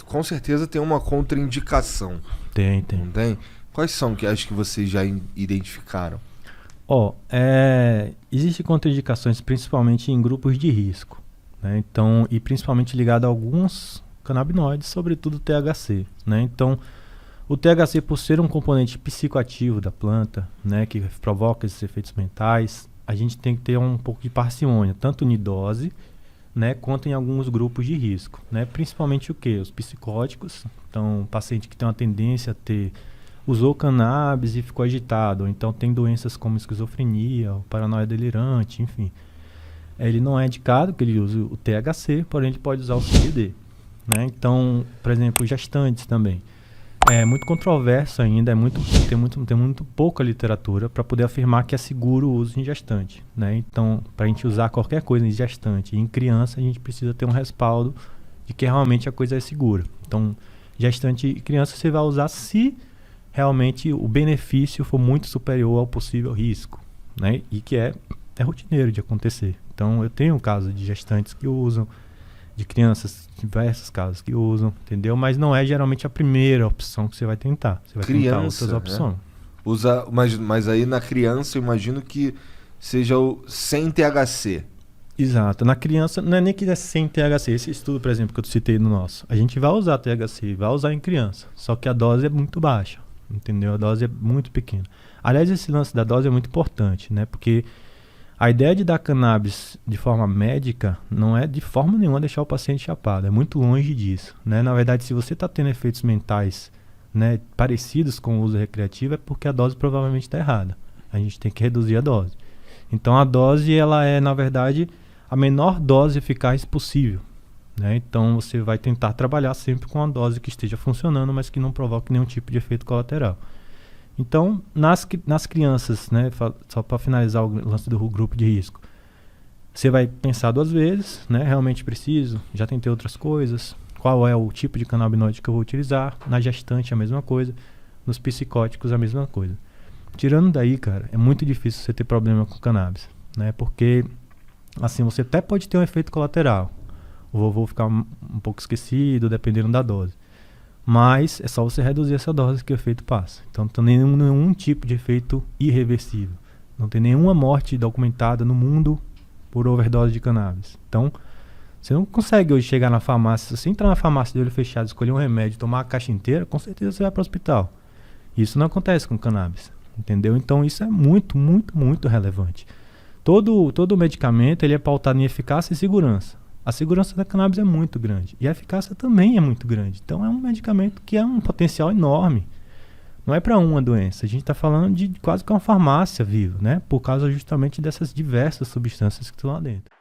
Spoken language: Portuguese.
Com certeza tem uma contraindicação. Tem. Não tem? Quais são que acho que vocês já identificaram? Existem contraindicações principalmente em grupos de risco, né? Então, e principalmente ligado a alguns canabinoides, sobretudo o THC, né? Então, o THC, por ser um componente psicoativo da planta, né, que provoca esses efeitos mentais, a gente tem que ter um pouco de parcimônia, tanto em dose, né, quanto em alguns grupos de risco, né? Principalmente o quê? Os psicóticos. Então, o paciente que tem uma tendência a usou cannabis e ficou agitado, ou então tem doenças como esquizofrenia, ou paranoia delirante, enfim. Ele não é indicado que ele use o THC, porém ele pode usar o CBD, né? Então, por exemplo, gestantes também. É muito controverso ainda, tem muito pouca literatura para poder afirmar que é seguro o uso em gestante, né? Então, para a gente usar qualquer coisa em gestante e em criança, a gente precisa ter um respaldo de que realmente a coisa é segura. Então, gestante e criança você vai usar se realmente o benefício for muito superior ao possível risco, né? E que é rotineiro de acontecer. Então, eu tenho um caso de gestantes que usam, de crianças, diversos casos que usam, entendeu? Mas não é geralmente a primeira opção que você vai tentar. Você vai tentar outras opções. Mas aí na criança eu imagino que seja o sem THC. Exato. Na criança, não é nem que é sem THC. Esse estudo, por exemplo, que eu citei no nosso, a gente vai usar THC, vai usar em criança. Só que a dose é muito baixa, entendeu? A dose é muito pequena. Aliás, esse lance da dose é muito importante, né? Porque a ideia de dar cannabis de forma médica não é de forma nenhuma deixar o paciente chapado, é muito longe disso, né? Na verdade, se você está tendo efeitos mentais, né, parecidos com o uso recreativo, é porque a dose provavelmente está errada. A gente tem que reduzir a dose. Então a dose, ela é, na verdade, a menor dose eficaz possível, né? Então você vai tentar trabalhar sempre com uma dose que esteja funcionando, mas que não provoque nenhum tipo de efeito colateral. Então, nas crianças, né, só para finalizar o lance do grupo de risco, você vai pensar duas vezes, né, realmente preciso, já tentei outras coisas, qual é o tipo de canabinoide que eu vou utilizar, na gestante a mesma coisa, nos psicóticos a mesma coisa. Tirando daí, cara, é muito difícil você ter problema com cannabis, né, porque, assim, você até pode ter um efeito colateral, o vovô ficar um pouco esquecido, dependendo da dose. Mas é só você reduzir essa dose que o efeito passa. Então não tem nenhum tipo de efeito irreversível. Não tem nenhuma morte documentada no mundo por overdose de cannabis. Então, você não consegue hoje chegar na farmácia, se você entrar na farmácia de olho fechado, escolher um remédio, tomar a caixa inteira, com certeza você vai para o hospital. Isso não acontece com cannabis, entendeu? Então isso é muito, muito, muito relevante. Todo medicamento ele é pautado em eficácia e segurança. A segurança da cannabis é muito grande e a eficácia também é muito grande. Então é um medicamento que é um potencial enorme. Não é para uma doença, a gente está falando de quase que uma farmácia viva, né? Por causa justamente dessas diversas substâncias que estão lá dentro.